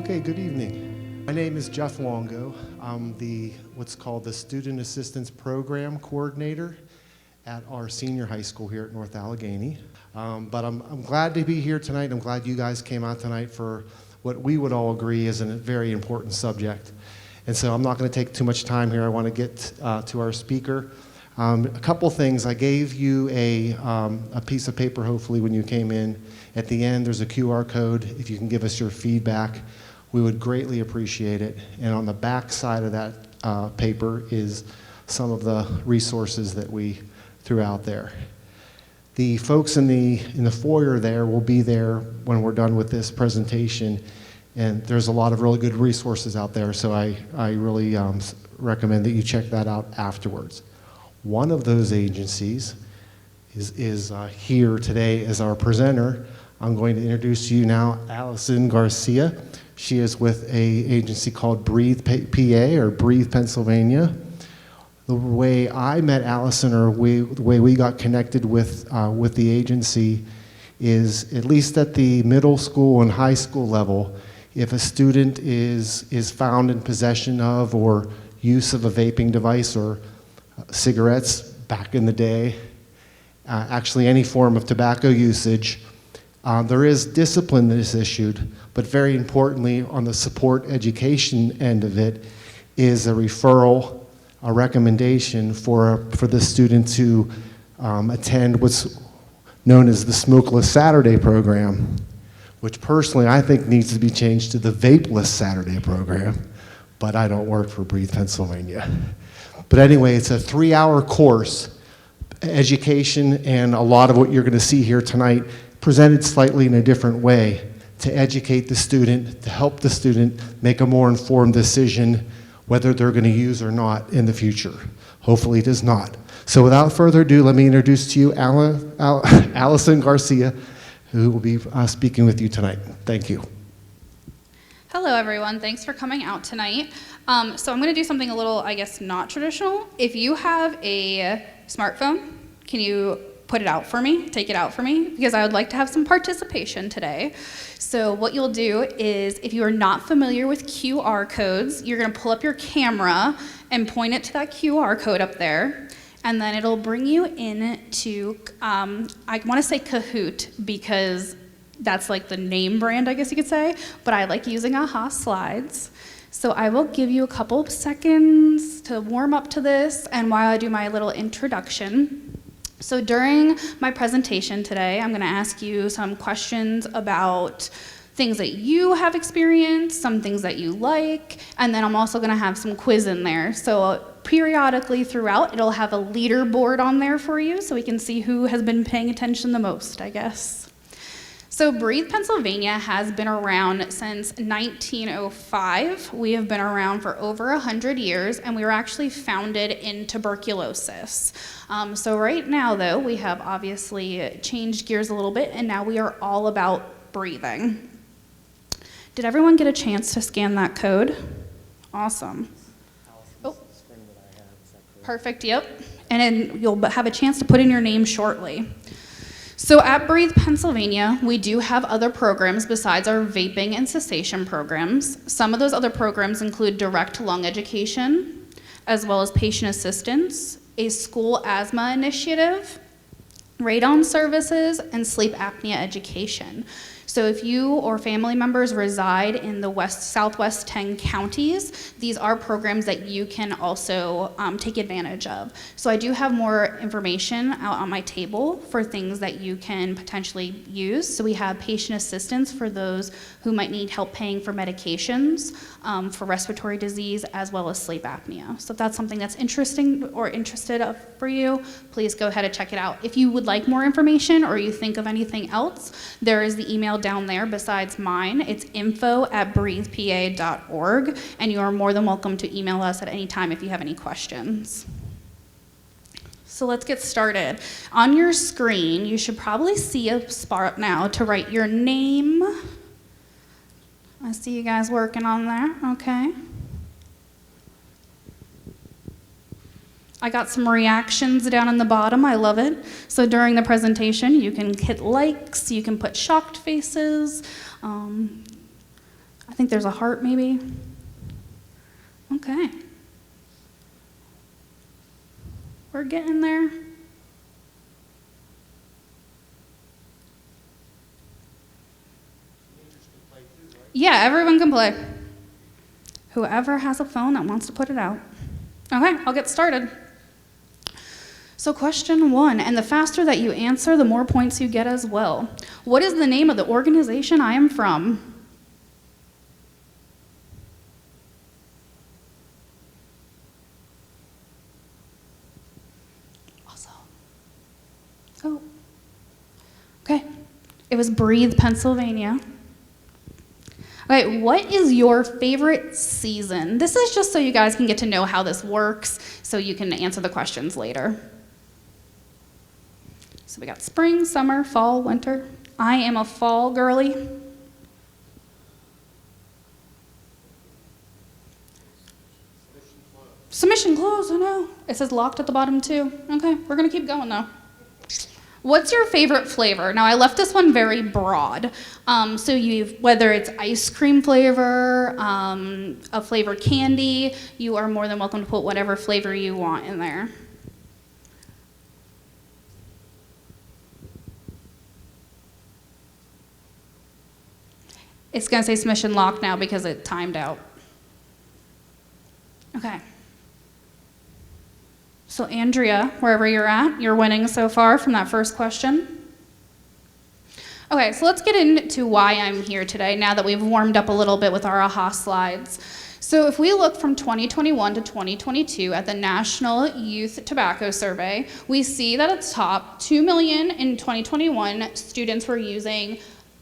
Okay, good evening. My name is Jeff Longo. I'm what's called the Student Assistance Program Coordinator at our senior high school here at North Allegheny. But I'm glad to be here tonight. I'm glad you guys came out tonight for what we would all agree is a very important subject. And so I'm not going to take too much time here. I want to get to our speaker. A couple things. I gave you a piece of paper, hopefully, when you came in. At the end, there's a QR code. If you can give us your feedback, we would greatly appreciate it. And on the back side of that paper is some of the resources that we threw out there. The folks in the foyer there will be there when we're done with this presentation. And there's a lot of really good resources out there, so I really recommend that you check that out afterwards. One of those agencies is here today as our presenter. I'm going to introduce you now, Allison Garcia. She is with an agency called Breathe PA or Breathe Pennsylvania. The way I met Allison, or the way we got connected with the agency, is at least at the middle school and high school level, if a student is found in possession of or use of a vaping device or cigarettes back in the day, actually any form of tobacco usage, there is discipline that is issued, but very importantly on the support education end of it is a referral, a recommendation for the student to attend what's known as the Smokeless Saturday program, which personally I think needs to be changed to the Vapeless Saturday program, but I don't work for Breathe Pennsylvania. But anyway, it's a 3-hour course, education, and a lot of what you're going to see here tonight presented slightly in a different way to educate the student, to help the student make a more informed decision whether they're going to use or not in the future. Hopefully it is not. So without further ado, let me introduce to you Allison Garcia, who will be speaking with you tonight. Thank you. Hello, everyone. Thanks for coming out tonight. So I'm going to do something a little, I guess, not traditional. If you have a smartphone, can you put it out for me, take it out for me? Because I would like to have some participation today. So what you'll do is, if you are not familiar with QR codes, you're going to pull up your camera and point it to that QR code up there. And then it'll bring you into, I want to say Kahoot, because that's like the name brand, I guess you could say, but I like using AHA Slides. So I will give you a couple of seconds to warm up to this, and while I do my little introduction. So during my presentation today, I'm going to ask you some questions about things that you have experienced, some things that you like, and then I'm also going to have some quiz in there. So periodically throughout, it'll have a leaderboard on there for you so we can see who has been paying attention the most, I guess. So Breathe Pennsylvania has been around since 1905. We have been around for over 100 years, and we were actually founded in tuberculosis. So right now, though, we have obviously changed gears a little bit, and now we are all about breathing. Did everyone get a chance to scan that code? Awesome. Oh, perfect, yep. And then you'll have a chance to put in your name shortly. So at Breathe Pennsylvania, we do have other programs besides our vaping and cessation programs. Some of those other programs include direct lung education, as well as patient assistance, a school asthma initiative, radon services, and sleep apnea education. So if you or family members reside in the southwest 10 counties, these are programs that you can also take advantage of. So I do have more information out on my table for things that you can potentially use. So we have patient assistance for those who might need help paying for medications, for respiratory disease, as well as sleep apnea. So if that's something that's interesting or interested for you, please go ahead and check it out. If you would like more information or you think of anything else, there is the email down there besides mine. It's info@breathepa.org, and you are more than welcome to email us at any time if you have any questions. So let's get started. On your screen, you should probably see a spot now to write your name. I see you guys working on there, okay. I got some reactions down in the bottom. I love it. So during the presentation, you can hit likes, you can put shocked faces. I think there's a heart maybe. Okay. We're getting there. Yeah, everyone can play. Whoever has a phone that wants to put it out. Okay, I'll get started. So question 1, and the faster that you answer, the more points you get as well. What is the name of the organization I am from? Also. Oh. Okay. It was Breathe, Pennsylvania. Okay, what is your favorite season? This is just so you guys can get to know how this works, so you can answer the questions later. So we got spring, summer, fall, winter. I am a fall girly. Submission closed, I know. It says locked at the bottom too. Okay, we're gonna keep going though. What's your favorite flavor? Now I left this one very broad. So whether it's ice cream flavor, a flavored candy, you are more than welcome to put whatever flavor you want in there. It's gonna say submission locked now because it timed out. Okay. So Andrea, wherever you're at, you're winning so far from that first question. Okay, so let's get into why I'm here today now that we've warmed up a little bit with our AHA slides. So if we look from 2021 to 2022 at the National Youth Tobacco Survey, we see that at the top, 2 million in 2021 students were using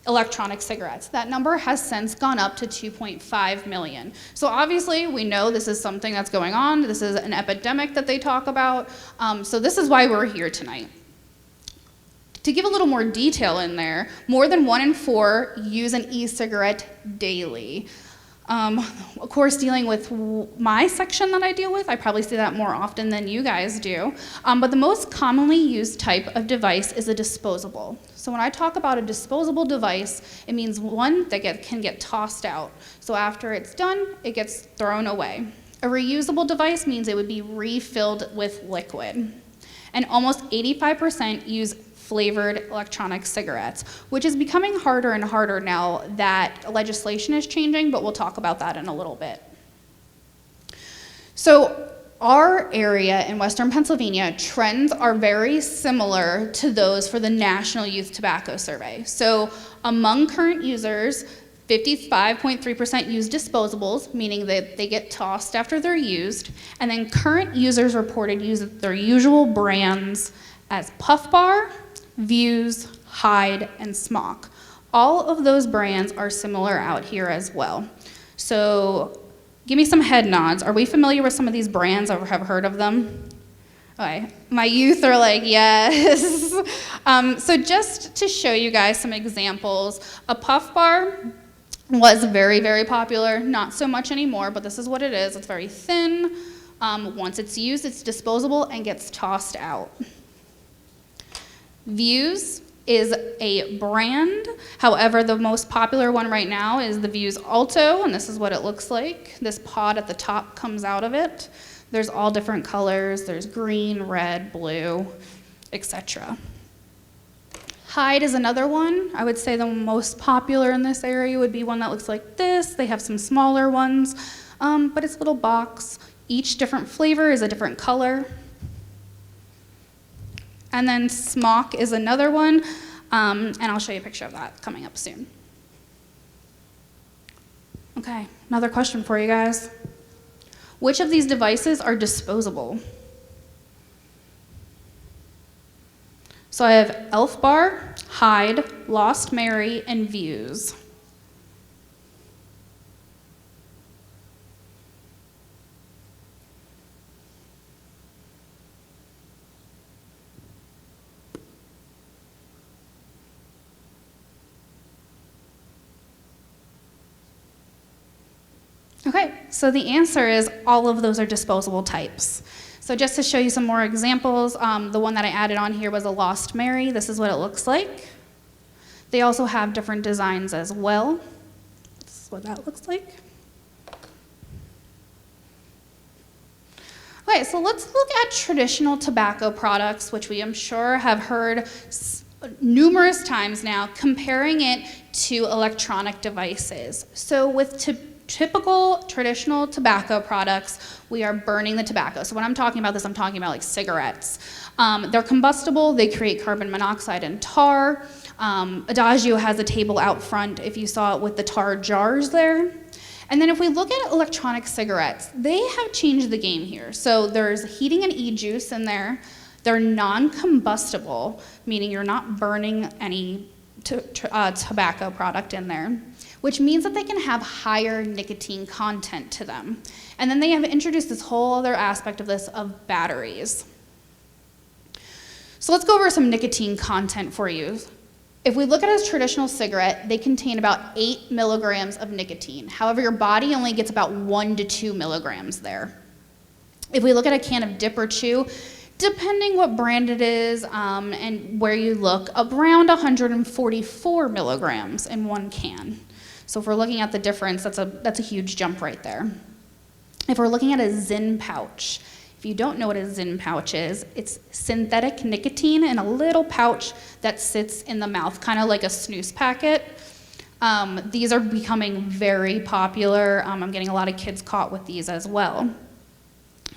electronic cigarettes. That number has since gone up to 2.5 million. So obviously we know this is something that's going on. This is an epidemic that they talk about. So this is why we're here tonight. To give a little more detail in there, more than 1 in 4 use an e-cigarette daily. Of course, dealing with my section that I deal with, I probably see that more often than you guys do. But the most commonly used type of device is a disposable. So when I talk about a disposable device, it means one that can get tossed out. So after it's done, it gets thrown away. A reusable device means it would be refilled with liquid. And almost 85% use flavored electronic cigarettes, which is becoming harder and harder now that legislation is changing, but we'll talk about that in a little bit. So our area in Western Pennsylvania, trends are very similar to those for the National Youth Tobacco Survey. So among current users, 55.3% use disposables, meaning that they get tossed after they're used, and then current users reported use their usual brands as Puff Bar, Views, Hyde, and Smock. All of those brands are similar out here as well. So give me some head nods. Are we familiar with some of these brands or have heard of them? Okay, my youth are like, yes. So just to show you guys some examples, a Puff Bar was very, very popular. Not so much anymore, but this is what it is. It's very thin. Once it's used, it's disposable and gets tossed out. Views is a brand. However, the most popular one right now is the Views Alto, and this is what it looks like. This pod at the top comes out of it. There's all different colors. There's green, red, blue, etc. Hyde is another one. I would say the most popular in this area would be one that looks like this. They have some smaller ones, but it's a little box. Each different flavor is a different color. And then Smock is another one, and I'll show you a picture of that coming up soon. Okay, another question for you guys. Which of these devices are disposable? So I have Elf Bar, Hyde, Lost Mary, and Views. Okay, so the answer is all of those are disposable types. So just to show you some more examples, the one that I added on here was a Lost Mary. This is what it looks like. They also have different designs as well. Let's That's what that looks like. Okay, so let's look at traditional tobacco products, which we, I'm sure, have heard numerous times now, comparing it to electronic devices. So with typical traditional tobacco products, we are burning the tobacco. So when I'm talking about this, I'm talking about like cigarettes. They're combustible, they create carbon monoxide and tar. Adagio has a table out front if you saw it with the tar jars there. And then if we look at electronic cigarettes, they have changed the game here. So there's heating and e-juice in there. They're non-combustible, meaning you're not burning any tobacco product in there, which means that they can have higher nicotine content to them. And then they have introduced this whole other aspect of this of batteries. So let's go over some nicotine content for you. If we look at a traditional cigarette, they contain about 8 milligrams of nicotine. However, your body only gets about 1 to 2 milligrams there. If we look at a can of dip or chew, depending what brand it is and where you look, around 144 milligrams in one can. So if we're looking at the difference, that's a huge jump right there. If we're looking at a Zyn pouch, if you don't know what a Zyn pouch is, it's synthetic nicotine in a little pouch that sits in the mouth, kind of like a snooze packet. These are becoming very popular. I'm getting a lot of kids caught with these as well.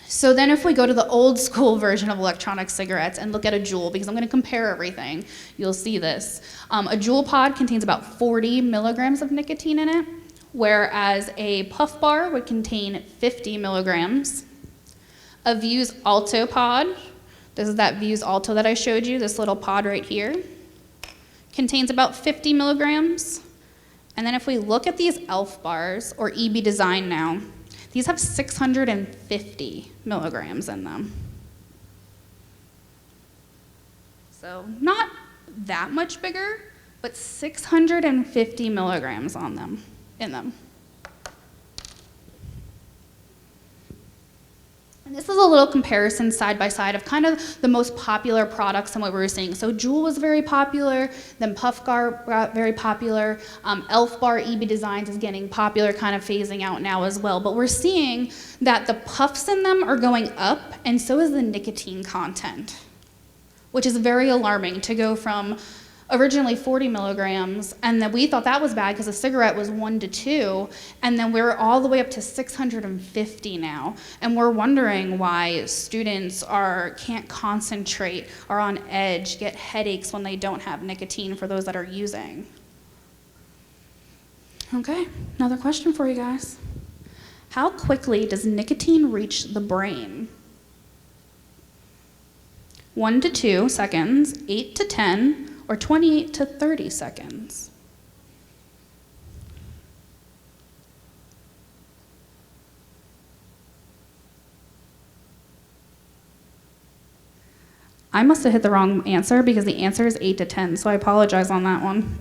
So then if we go to the old school version of electronic cigarettes and look at a Juul, because I'm going to compare everything, you'll see this. A Juul pod contains about 40 milligrams of nicotine in it, whereas a puff bar would contain 50 milligrams. A Vuse Alto pod, this is that Vuse Alto that I showed you, this little pod right here, contains about 50 milligrams. And then if we look at these ELF bars, or EB Design now, these have 650 milligrams in them. So not that much bigger, but 650 milligrams in them. And this is a little comparison side by side of kind of the most popular products and what we were seeing. So Juul was very popular, then Puff Bar got very popular. ELF Bar EB Designs is getting popular, kind of phasing out now as well. But we're seeing that the puffs in them are going up, and so is the nicotine content, which is very alarming to go from originally 40 milligrams, and then we thought that was bad because a cigarette was 1 to 2, and then we're all the way up to 650 now, and we're wondering why students can't concentrate, are on edge, get headaches when they don't have nicotine for those that are using. Okay, another question for you guys. How quickly does nicotine reach the brain? 1 to 2 seconds, 8 to 10, or 28 to 30 seconds. I must have hit the wrong answer because the answer is 8 to 10, so I apologize on that one.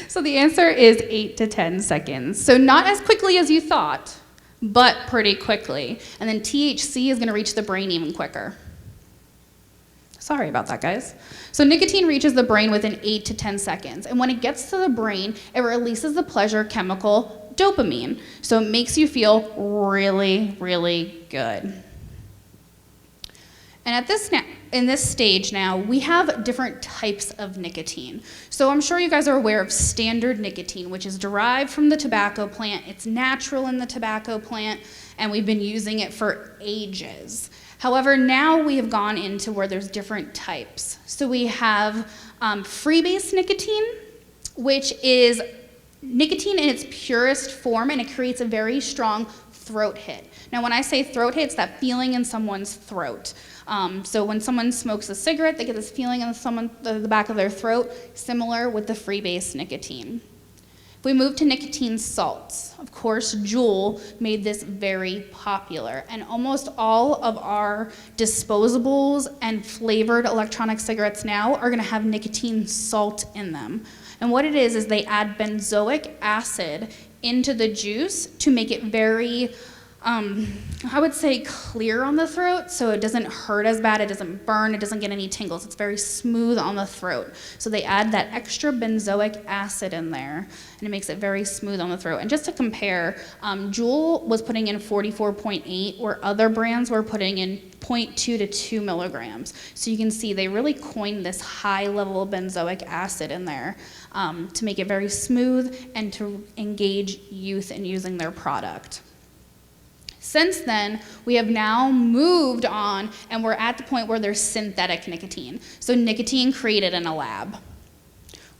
So the answer is 8 to 10 seconds. So not as quickly as you thought, but pretty quickly. And then THC is going to reach the brain even quicker. Sorry about that, guys. So nicotine reaches the brain within 8 to 10 seconds. And when it gets to the brain, it releases the pleasure chemical dopamine. So it makes you feel really, really good. And in this stage now, we have different types of nicotine. So I'm sure you guys are aware of standard nicotine, which is derived from the tobacco plant. It's natural in the tobacco plant, and we've been using it for ages. However, now we have gone into where there's different types. So we have freebase nicotine, which is nicotine in its purest form, and it creates a very strong throat hit. Now, when I say throat hit, it's that feeling in someone's throat. So when someone smokes a cigarette, they get this feeling in the back of their throat, similar with the freebase nicotine. If we move to nicotine salts, of course, Juul made this very popular, and almost all of our disposables and flavored electronic cigarettes now are going to have nicotine salt in them. And what it is they add benzoic acid into the juice to make it very I would say clear on the throat, so it doesn't hurt as bad, it doesn't burn, it doesn't get any tingles. It's very smooth on the throat. So they add that extra benzoic acid in there, and it makes it very smooth on the throat. And just to compare, Juul was putting in 44.8, where other brands were putting in 0.2 to 2 milligrams. So you can see they really coined this high level of benzoic acid in there to make it very smooth and to engage youth in using their product. Since then, we have now moved on, and we're at the point where there's synthetic nicotine. So nicotine created in a lab.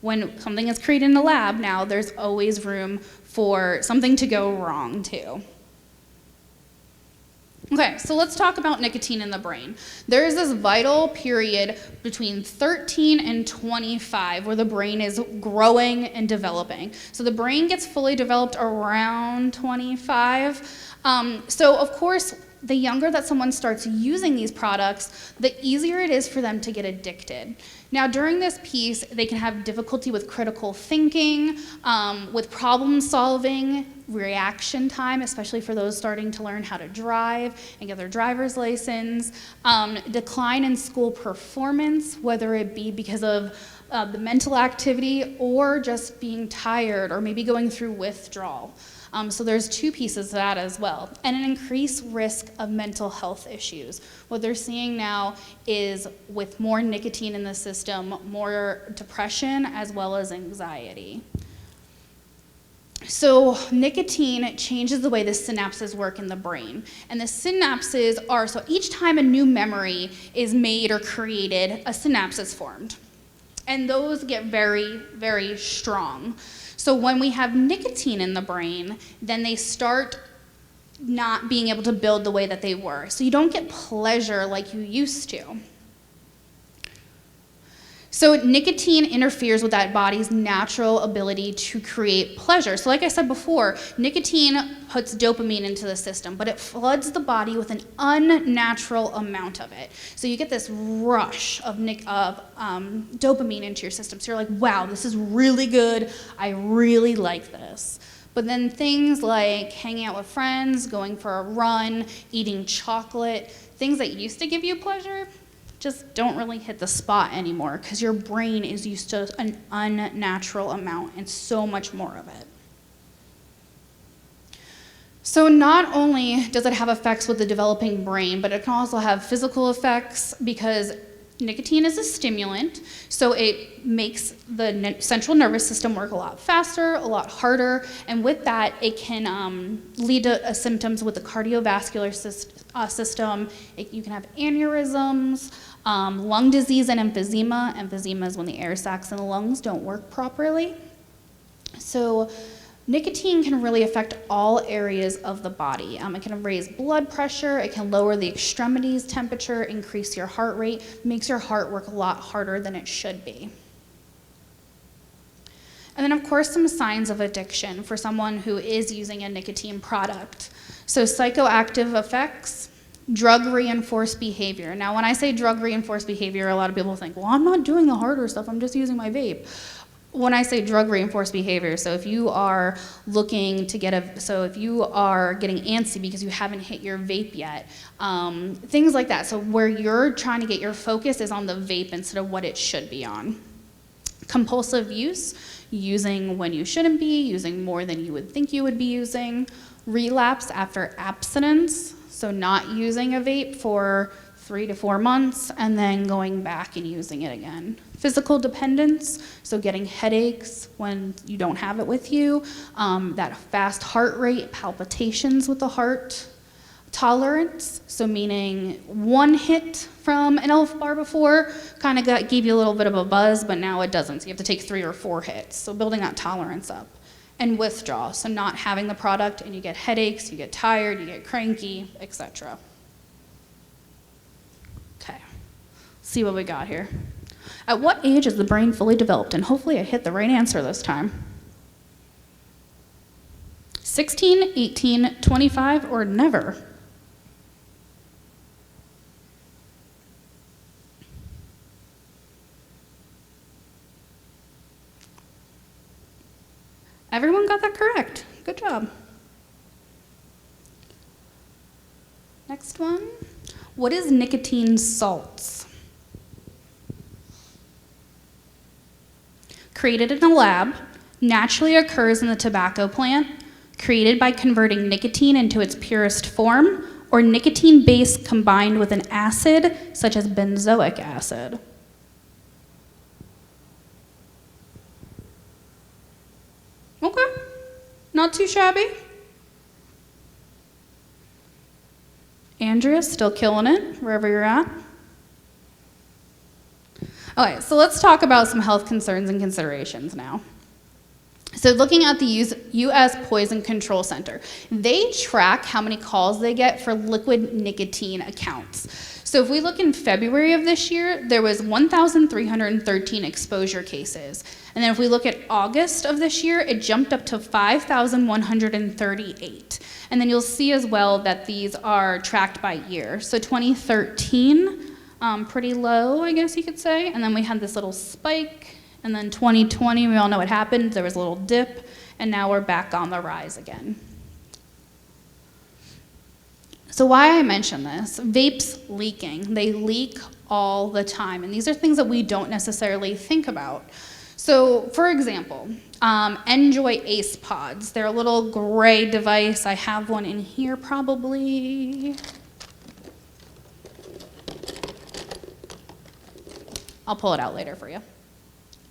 When something is created in a lab now, there's always room for something to go wrong too. Okay, so let's talk about nicotine in the brain. There is this vital period between 13 and 25 where the brain is growing and developing. So the brain gets fully developed around 25. So of course, the younger that someone starts using these products, the easier it is for them to get addicted. Now, during this piece, they can have difficulty with critical thinking, with problem solving, reaction time, especially for those starting to learn how to drive and get their driver's license, decline in school performance, whether it be because of the mental activity or just being tired or maybe going through withdrawal. So there's two pieces to that as well. And an increased risk of mental health issues. What they're seeing now is with more nicotine in the system, more depression as well as anxiety. So nicotine changes the way the synapses work in the brain. And the synapses are, so each time a new memory is made or created, a synapse is formed. And those get very, very strong. So when we have nicotine in the brain, then they start not being able to build the way that they were. So you don't get pleasure like you used to. So nicotine interferes with that body's natural ability to create pleasure. So like I said before, nicotine puts dopamine into the system, but it floods the body with an unnatural amount of it. So you get this rush of dopamine into your system. So you're like, wow, this is really good. I really like this. But then things like hanging out with friends, going for a run, eating chocolate, things that used to give you pleasure, just don't really hit the spot anymore because your brain is used to an unnatural amount and so much more of it. So not only does it have effects with the developing brain, but it can also have physical effects because nicotine is a stimulant, so it makes the central nervous system work a lot faster, a lot harder, and with that, it can lead to symptoms with the cardiovascular system. You can have aneurysms, lung disease and emphysema. Emphysema is when the air sacs in the lungs don't work properly. So nicotine can really affect all areas of the body. It can raise blood pressure, it can lower the extremities temperature, increase your heart rate, makes your heart work a lot harder than it should be. And then of course some signs of addiction for someone who is using a nicotine product. So psychoactive effects, drug-reinforced behavior. Now when I say drug-reinforced behavior, a lot of people think, well, I'm not doing the harder stuff, I'm just using my vape. When I say drug-reinforced behavior, so if you are looking to if you are getting antsy because you haven't hit your vape yet, things like that. So where you're trying to get your focus is on the vape instead of what it should be on. Compulsive use, using when you shouldn't be, using more than you would think you would be using. Relapse after abstinence, so not using a vape for 3 to 4 months and then going back and using it again. Physical dependence, so getting headaches when you don't have it with you, that fast heart rate, palpitations with the heart. Tolerance, so meaning one hit from an Elf bar before kind of gave you a little bit of a buzz, but now it doesn't, so you have to take 3 or 4 hits, so building that tolerance up. And withdrawal, so not having the product and you get headaches, you get tired, you get cranky, etc. Okay, see what we got here. At what age is the brain fully developed? And hopefully I hit the right answer this time. 16, 18, 25, or never? Everyone got that correct. Good job. Next one. What is nicotine salts? Created in a lab, naturally occurs in the tobacco plant, created by converting nicotine into its purest form, or nicotine base combined with an acid such as benzoic acid. Okay, not too shabby. Andrea, still killing it, wherever you're at. Okay, so let's talk about some health concerns and considerations now. So looking at the U.S. Poison Control Center, they track how many calls they get for liquid nicotine accounts. So if we look in February of this year, there was 1,313 exposure cases. And then if we look at August of this year, it jumped up to 5,138. And then you'll see as well that these are tracked by year. So 2013, pretty low, I guess you could say. And then we had this little spike. And then 2020, we all know what happened. There was a little dip. And now we're back on the rise again. So why I mention this, vapes leaking. They leak all the time. And these are things that we don't necessarily think about. So for example, Enjoy Ace Pods. They're a little gray device. I have one in here probably. I'll pull it out later for you.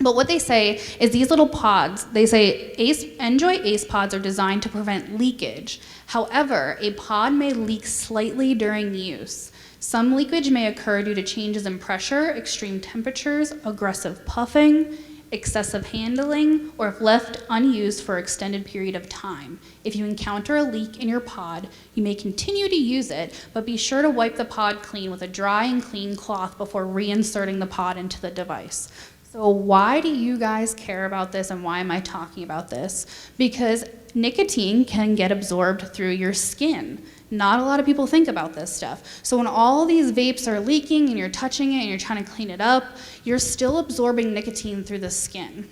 But what they say is these little pods, they say Enjoy Ace Pods are designed to prevent leakage. However, a pod may leak slightly during use. Some leakage may occur due to changes in pressure, extreme temperatures, aggressive puffing, excessive handling, or if left unused for an extended period of time. If you encounter a leak in your pod, you may continue to use it, but be sure to wipe the pod clean with a dry and clean cloth before reinserting the pod into the device. So why do you guys care about this, and why am I talking about this? Because nicotine can get absorbed through your skin. Not a lot of people think about this stuff. So when all these vapes are leaking and you're touching it and you're trying to clean it up, you're still absorbing nicotine through the skin.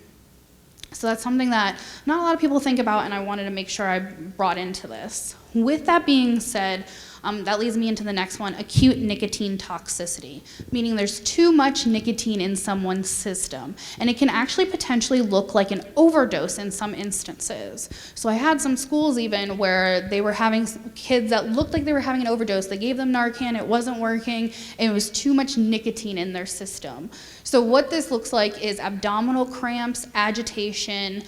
So that's something that not a lot of people think about, and I wanted to make sure I brought into this. With that being said, that leads me into the next one, acute nicotine toxicity, meaning there's too much nicotine in someone's system, and it can actually potentially look like an overdose in some instances. So I had some schools even where they were having kids that looked like they were having an overdose. They gave them Narcan, it wasn't working, and it was too much nicotine in their system. So what this looks like is abdominal cramps, agitation,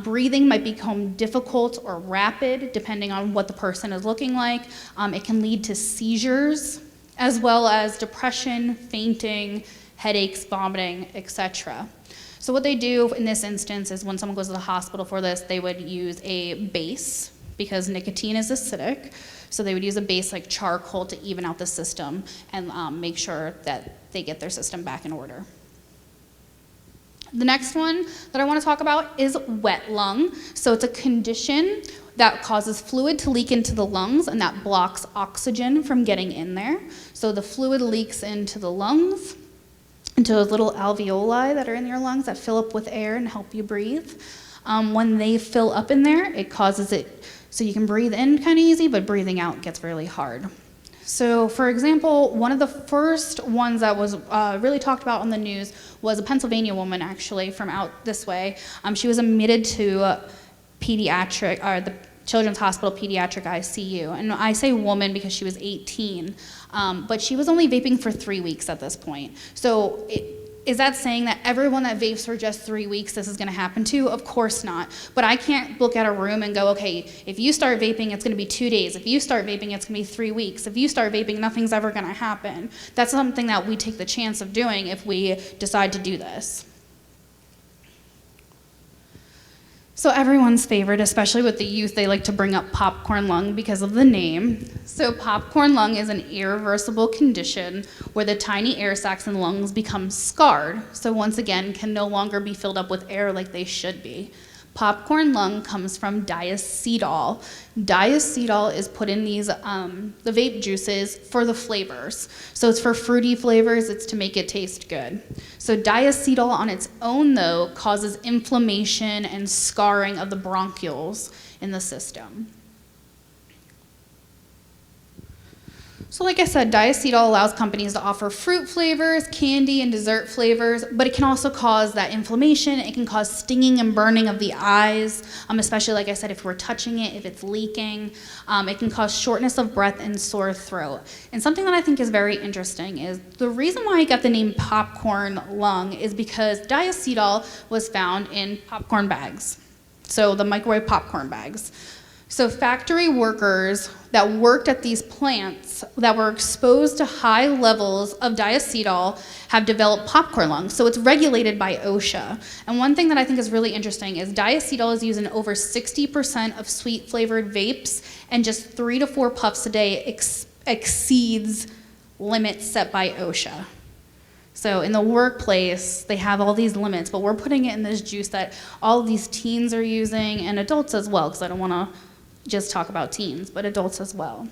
breathing might become difficult or rapid depending on what the person is looking like. It can lead to seizures, as well as depression, fainting, headaches, vomiting, etc. So what they do in this instance is when someone goes to the hospital for this, they would use a base because nicotine is acidic. So they would use a base like charcoal to even out the system and make sure that they get their system back in order. The next one that I want to talk about is wet lung. So it's a condition that causes fluid to leak into the lungs, and that blocks oxygen from getting in there. So the fluid leaks into the lungs, into those little alveoli that are in your lungs that fill up with air and help you breathe. When they fill up in there, it causes it so you can breathe in kind of easy, but breathing out gets really hard. So for example, one of the first ones that was really talked about on the news was a Pennsylvania woman actually from out this way. She was admitted to the Children's Hospital Pediatric ICU. And I say woman because she was 18, but she was only vaping for 3 weeks at this point. So is that saying that everyone that vapes for just 3 weeks this is gonna happen to? Of course not. But I can't look at a room and go, okay, if you start vaping, it's gonna be 2 days. If you start vaping, it's gonna be 3 weeks. If you start vaping, nothing's ever gonna happen. That's something that we take the chance of doing if we decide to do this. So everyone's favorite, especially with the youth, they like to bring up popcorn lung because of the name. So popcorn lung is an irreversible condition where the tiny air sacs in the lungs become scarred. So once again, can no longer be filled up with air like they should be. Popcorn lung comes from diacetyl. Diacetyl is put in these, the vape juices for the flavors. So it's for fruity flavors, it's to make it taste good. So diacetyl on its own though causes inflammation and scarring of the bronchioles in the system. So like I said, diacetyl allows companies to offer fruit flavors, candy, and dessert flavors, but it can also cause that inflammation. It can cause stinging and burning of the eyes, especially like I said, if we're touching it, if it's leaking. It can cause shortness of breath and sore throat. And something that I think is very interesting is the reason why I got the name popcorn lung is because diacetyl was found in popcorn bags. So the microwave popcorn bags. So factory workers that worked at these plants that were exposed to high levels of diacetyl have developed popcorn lung. So it's regulated by OSHA. And one thing that I think is really interesting is diacetyl is used in over 60% of sweet flavored vapes, and just 3 to 4 puffs a day exceeds limits set by OSHA. So in the workplace, they have all these limits, but we're putting it in this juice that all these teens are using, and adults as well, because I don't want to just talk about teens, but adults as well.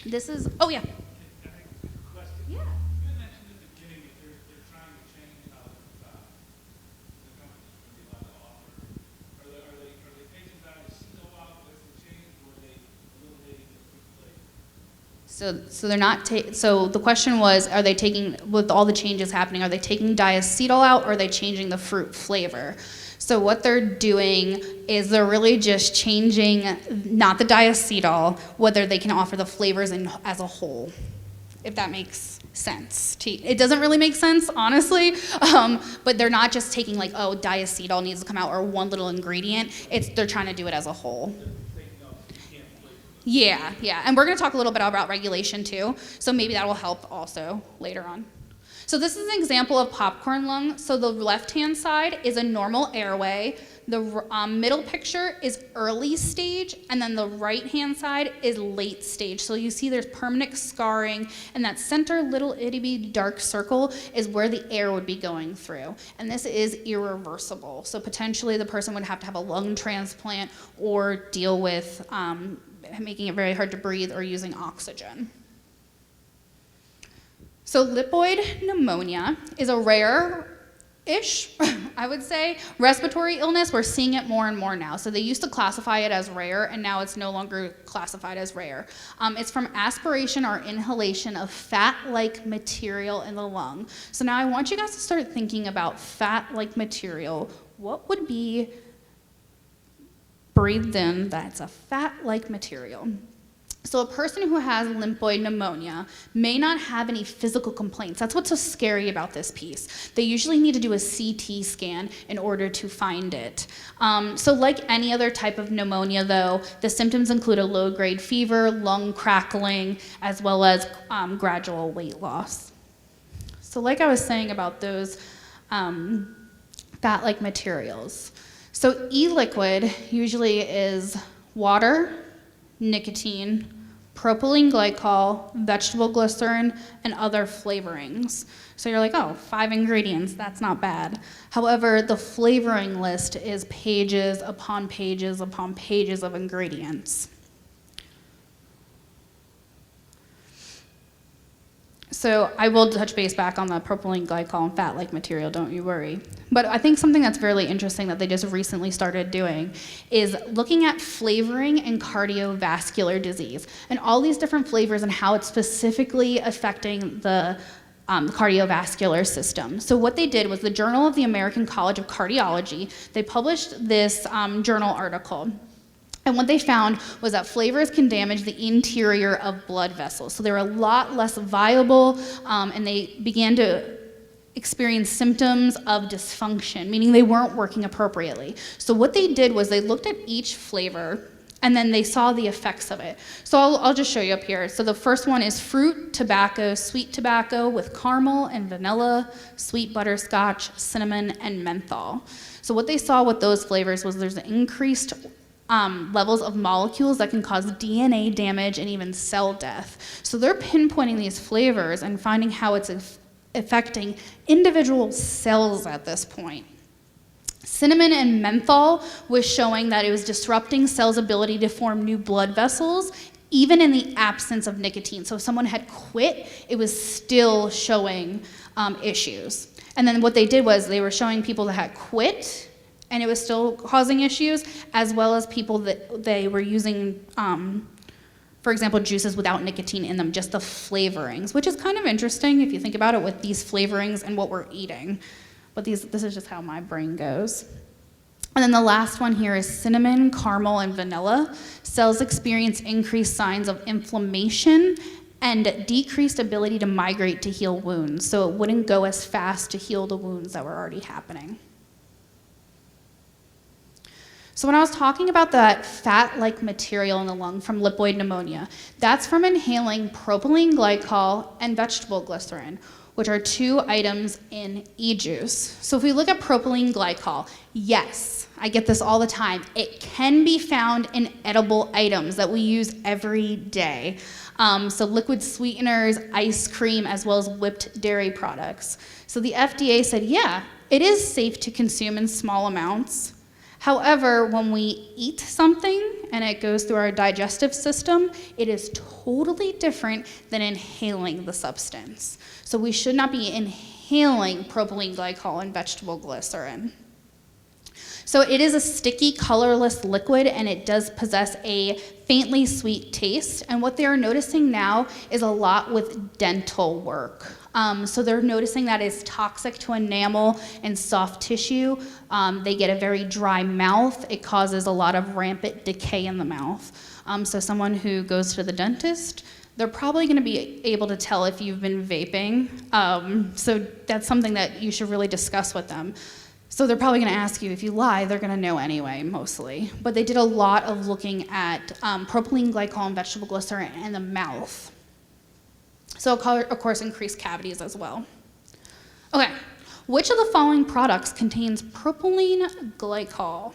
This is, oh yeah. Question. Yeah. You mentioned in the beginning that they're trying to change how the companies are going to be allowed to offer. Are they taking diacetyl out with the change, or are they eliminating the fruit flavor? So they're not, so the question was, are they taking, with all the changes happening, are they taking diacetyl out, or are they changing the fruit flavor? So what they're doing is they're really just changing, not the diacetyl, whether they can offer the flavors as a whole, if that makes sense. It doesn't really make sense, honestly, but they're not just taking like, oh, diacetyl needs to come out, or one little ingredient. They're trying to do it as a whole. Yeah, and we're going to talk a little bit about regulation too, so maybe that will help also later on. So this is an example of popcorn lung. So the left-hand side is a normal airway. The middle picture is early stage, and then the right-hand side is late stage. So you see there's permanent scarring, and that center little itty-bitty dark circle is where the air would be going through. And this is irreversible. So potentially the person would have to have a lung transplant or deal with making it very hard to breathe or using oxygen. So lipoid pneumonia is a rare-ish, I would say, respiratory illness. We're seeing it more and more now. So they used to classify it as rare, and now it's no longer classified as rare. It's from aspiration or inhalation of fat-like material in the lung. So now I want you guys to start thinking about fat-like material. What would be breathed in that's a fat-like material? So a person who has lipoid pneumonia may not have any physical complaints. That's what's so scary about this piece. They usually need to do a CT scan in order to find it. So like any other type of pneumonia, though, the symptoms include a low-grade fever, lung crackling, as well as gradual weight loss. So like I was saying about those fat-like materials. So e-liquid usually is water, nicotine, propylene glycol, vegetable glycerin, and other flavorings. So you're like, oh, 5 ingredients, that's not bad. However, the flavoring list is pages upon pages upon pages of ingredients. So I will touch base back on the propylene glycol and fat-like material, don't you worry. But I think something that's really interesting that they just recently started doing is looking at flavoring and cardiovascular disease and all these different flavors and how it's specifically affecting the cardiovascular system. So what they did was the Journal of the American College of Cardiology, they published this journal article. And what they found was that flavors can damage the interior of blood vessels. So they're a lot less viable, and they began to experience symptoms of dysfunction, meaning they weren't working appropriately. So what they did was they looked at each flavor, and then they saw the effects of it. So I'll just show you up here. So the first one is fruit, tobacco, sweet tobacco with caramel and vanilla, sweet butterscotch, cinnamon, and menthol. So what they saw with those flavors was there's an increased levels of molecules that can cause DNA damage and even cell death. So they're pinpointing these flavors and finding how it's affecting individual cells at this point. Cinnamon and menthol was showing that it was disrupting cells' ability to form new blood vessels, even in the absence of nicotine. So if someone had quit, it was still showing issues. And then what they did was they were showing people that had quit, and it was still causing issues, as well as people that they were using for example, juices without nicotine in them, just the flavorings, which is kind of interesting if you think about it with these flavorings and what we're eating. But this is just how my brain goes. And then the last one here is cinnamon, caramel, and vanilla. Cells experience increased signs of inflammation and decreased ability to migrate to heal wounds, so it wouldn't go as fast to heal the wounds that were already happening. So when I was talking about that fat-like material in the lung from lipoid pneumonia, that's from inhaling propylene glycol and vegetable glycerin, which are 2 items in e-juice. So if we look at propylene glycol, yes, I get this all the time. It can be found in edible items that we use every day. So liquid sweeteners, ice cream, as well as whipped dairy products. So the FDA said, yeah, it is safe to consume in small amounts. However, when we eat something and it goes through our digestive system, it is totally different than inhaling the substance. So we should not be inhaling propylene glycol and vegetable glycerin. So it is a sticky, colorless liquid, and it does possess a faintly sweet taste. And what they are noticing now is a lot with dental work. So they're noticing that it's toxic to enamel and soft tissue. They get a very dry mouth. It causes a lot of rampant decay in the mouth. So someone who goes to the dentist, they're probably going to be able to tell if you've been vaping. So that's something that you should really discuss with them. So they're probably going to ask you. If you lie, they're going to know anyway, mostly. But they did a lot of looking at propylene glycol and vegetable glycerin in the mouth. So of course, increased cavities as well. Okay, which of the following products contains propylene glycol?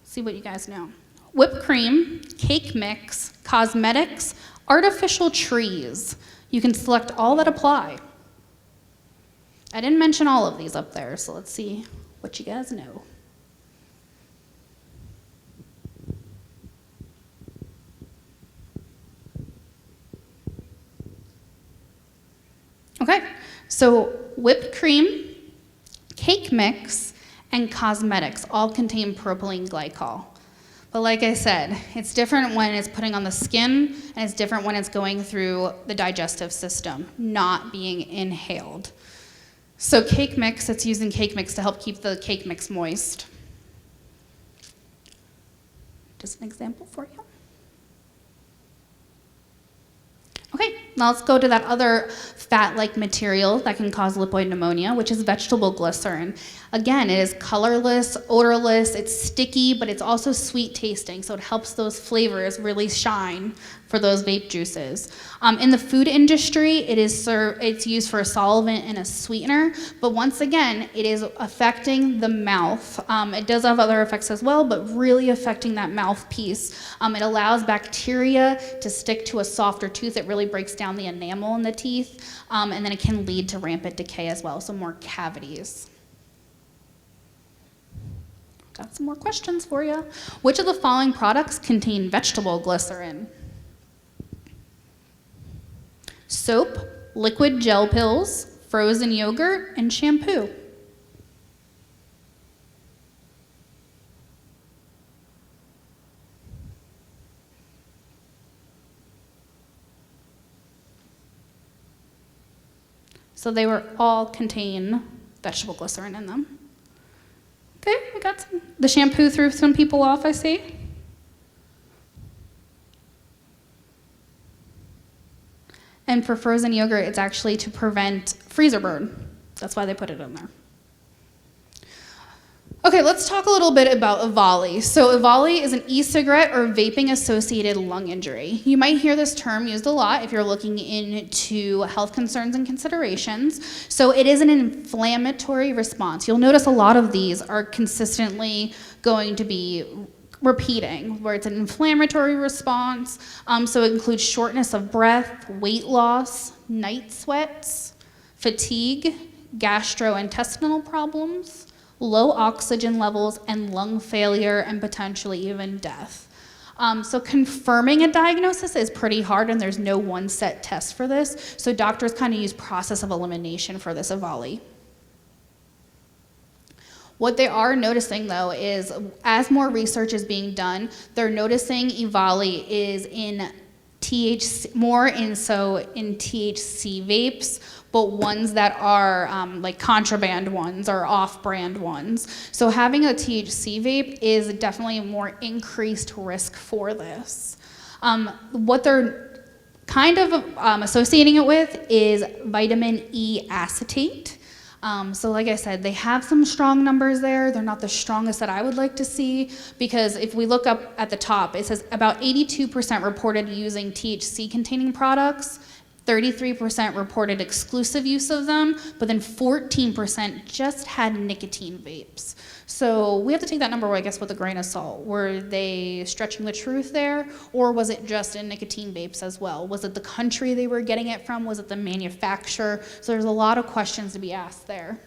See what you guys know. Whipped cream, cake mix, cosmetics, artificial trees. You can select all that apply. I didn't mention all of these up there, so let's see what you guys know. Okay, so whipped cream, cake mix, and cosmetics all contain propylene glycol. But like I said, it's different when it's putting on the skin, and it's different when it's going through the digestive system, not being inhaled. So cake mix, it's using cake mix to help keep the cake mix moist. Just an example for you. Okay, now let's go to that other fat-like material that can cause lipoid pneumonia, which is vegetable glycerin. Again, it is colorless, odorless, it's sticky, but it's also sweet tasting, so it helps those flavors really shine for those vape juices. In the food industry, it's used for a solvent and a sweetener, but once again, it is affecting the mouth. It does have other effects as well, but really affecting that mouthpiece. It allows bacteria to stick to a softer tooth. It really breaks down the enamel in the teeth, and then it can lead to rampant decay as well, so more cavities. Got some more questions for you. Which of the following products contain vegetable glycerin? Soap, liquid gel pills, frozen yogurt, and shampoo. So they were all contain vegetable glycerin in them. Okay, we got some. The shampoo threw some people off, I see. And for frozen yogurt, it's actually to prevent freezer burn. That's why they put it in there. Okay, let's talk a little bit about EVALI. So EVALI is an e-cigarette or vaping-associated lung injury. You might hear this term used a lot if you're looking into health concerns and considerations. So it is an inflammatory response. You'll notice a lot of these are consistently going to be repeating, where it's an inflammatory response. So it includes shortness of breath, weight loss, night sweats, fatigue, gastrointestinal problems, low oxygen levels, and lung failure, and potentially even death. So confirming a diagnosis is pretty hard, and there's no one set test for this. So doctors kind of use process of elimination for this EVALI. What they are noticing, though, is as more research is being done, they're noticing EVALI is in THC, more in THC vapes, but ones that are like contraband ones or off-brand ones. So having a THC vape is definitely a more increased risk for this. What they're kind of associating it with is vitamin E acetate. So like I said, they have some strong numbers there. They're not the strongest that I would like to see, because if we look up at the top, it says about 82% reported using THC-containing products, 33% reported exclusive use of them, but then 14% just had nicotine vapes. So we have to take that number, I guess, with a grain of salt. Were they stretching the truth there, or was it just in nicotine vapes as well? Was it the country they were getting it from? Was it the manufacturer? So there's a lot of questions to be asked there.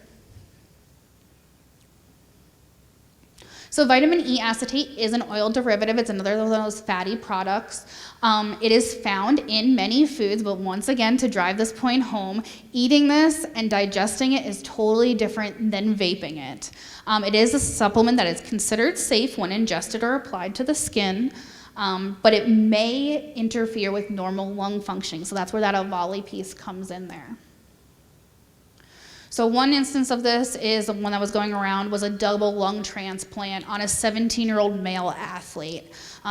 So vitamin E acetate is an oil derivative. It's another of those fatty products. It is found in many foods, but once again, to drive this point home, eating this and digesting it is totally different than vaping it. It is a supplement that is considered safe when ingested or applied to the skin, but it may interfere with normal lung functioning. So that's where that EVALI piece comes in there. So one instance of this is the one that was going around was a double lung transplant on a 17-year-old male athlete.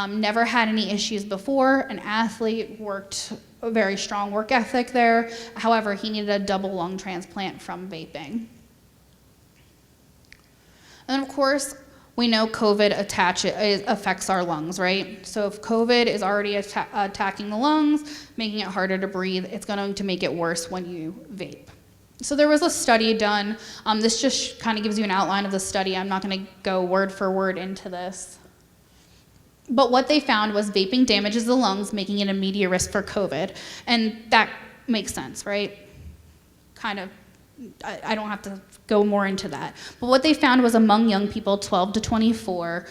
Never had any issues before. An athlete, worked a very strong work ethic there. However, he needed a double lung transplant from vaping. And then, of course, we know COVID affects our lungs, right? So if COVID is already attacking the lungs, making it harder to breathe, it's going to make it worse when you vape. So there was a study done. This just kind of gives you an outline of the study. I'm not going to go word for word into this. But what they found was vaping damages the lungs, making it a media risk for COVID. And that makes sense, right? Kind of. I don't have to go more into that. But what they found was among young people 12 to 24,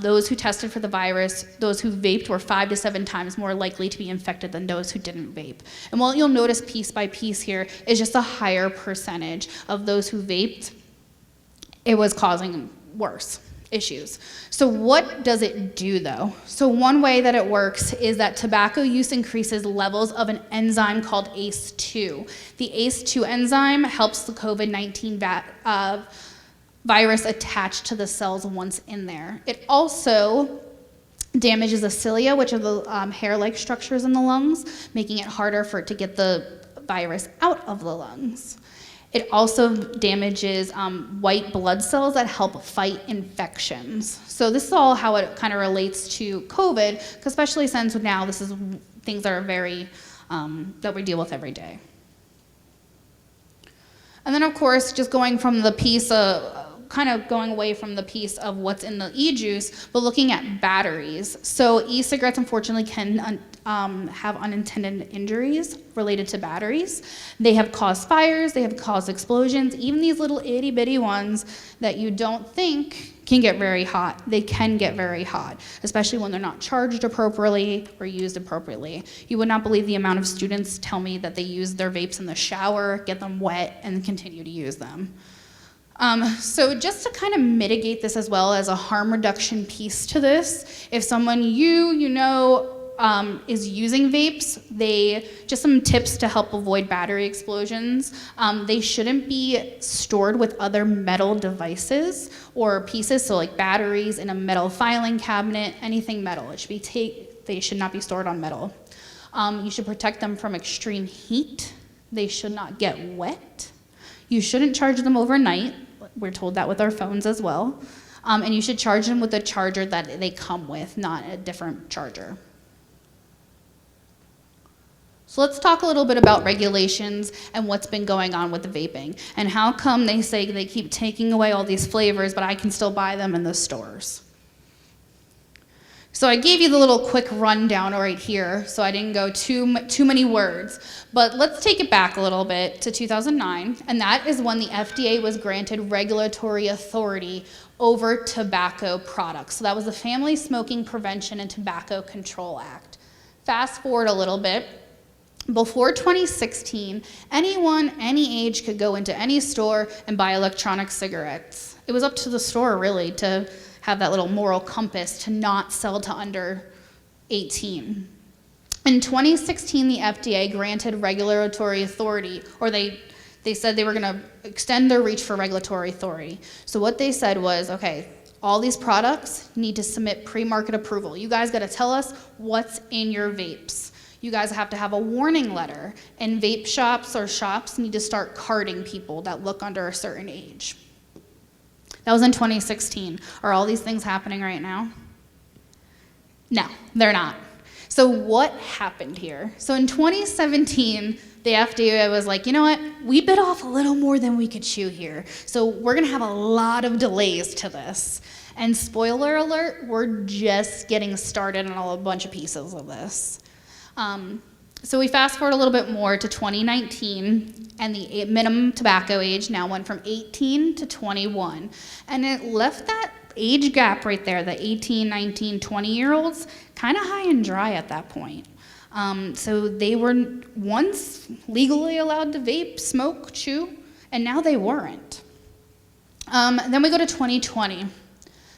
those who tested for the virus, those who vaped were 5 to 7 times more likely to be infected than those who didn't vape. And what you'll notice piece by piece here is just a higher percentage of those who vaped, it was causing worse issues. So what does it do, though? So one way that it works is that tobacco use increases levels of an enzyme called ACE2. The ACE2 enzyme helps the COVID-19 virus attach to the cells once in there. It also damages the cilia, which are the hair-like structures in the lungs, making it harder for it to get the virus out of the lungs. It also damages white blood cells that help fight infections. So this is all how it kind of relates to COVID, especially since now this is things that are very, that we deal with every day. And then of course, just going from the piece of, kind of going away from the piece of what's in the e-juice, but looking at batteries. So e-cigarettes unfortunately can have unintended injuries related to batteries. They have caused fires, they have caused explosions, even these little itty bitty ones that you don't think can get very hot. They can get very hot, especially when they're not charged appropriately or used appropriately. You would not believe the amount of students tell me that they use their vapes in the shower, get them wet, and continue to use them. So just to kind of mitigate this as well as a harm reduction piece to this, if someone you know is using vapes, just some tips to help avoid battery explosions. They shouldn't be stored with other metal devices or pieces, so like batteries in a metal filing cabinet, anything metal. They should not be stored on metal. You should protect them from extreme heat. They should not get wet. You shouldn't charge them overnight. We're told that with our phones as well. And you should charge them with the charger that they come with, not a different charger. So let's talk a little bit about regulations and what's been going on with the vaping and how come they say they keep taking away all these flavors, but I can still buy them in the stores. So I gave you the little quick rundown right here, so I didn't go too many words. But let's take it back a little bit to 2009, and that is when the FDA was granted regulatory authority over tobacco products. So that was the Family Smoking Prevention and Tobacco Control Act. Fast forward a little bit. Before 2016, anyone, any age could go into any store and buy electronic cigarettes. it was up to the store really to have that little moral compass to not sell to under 18. In 2016, the FDA granted regulatory authority, or they said they were going to extend their reach for regulatory authority. So what they said was, okay, all these products need to submit pre-market approval. You guys got to tell us what's in your vapes. You guys have to have a warning letter, and vape shops or shops need to start carding people that look under a certain age. That was in 2016. Are all these things happening right now? No, they're not. So what happened here? So in 2017, the FDA was like, you know what? We bit off a little more than we could chew here. So we're going to have a lot of delays to this. And spoiler alert, we're just getting started on a bunch of pieces of this. So we fast forward a little bit more to 2019, and the minimum tobacco age now went from 18 to 21. And it left that age gap right there, the 18, 19, 20-year-olds, kind of high and dry at that point. So they were once legally allowed to vape, smoke, chew, and now they weren't. Then we go to 2020.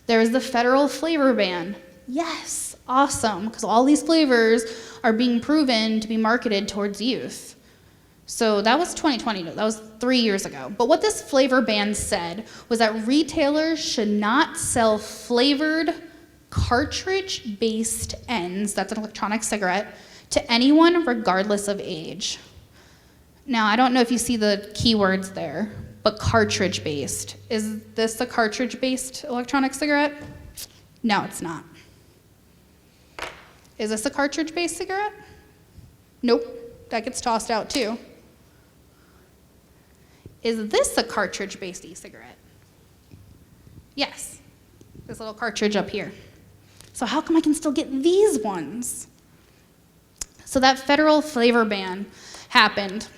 There is the federal flavor ban. Yes, awesome, because all these flavors are being proven to be marketed towards youth. So that was 2020, that was 3 years ago. But what this flavor ban said was that retailers should not sell flavored cartridge-based ends, that's an electronic cigarette, to anyone regardless of age. Now, I don't know if you see the keywords there, but cartridge-based. Is this a cartridge-based electronic cigarette? No, it's not. Is this a cartridge-based cigarette? Nope, that gets tossed out too. Is this a cartridge-based e-cigarette? Yes, this little cartridge up here. So how come I can still get these ones? So that federal flavor ban happened.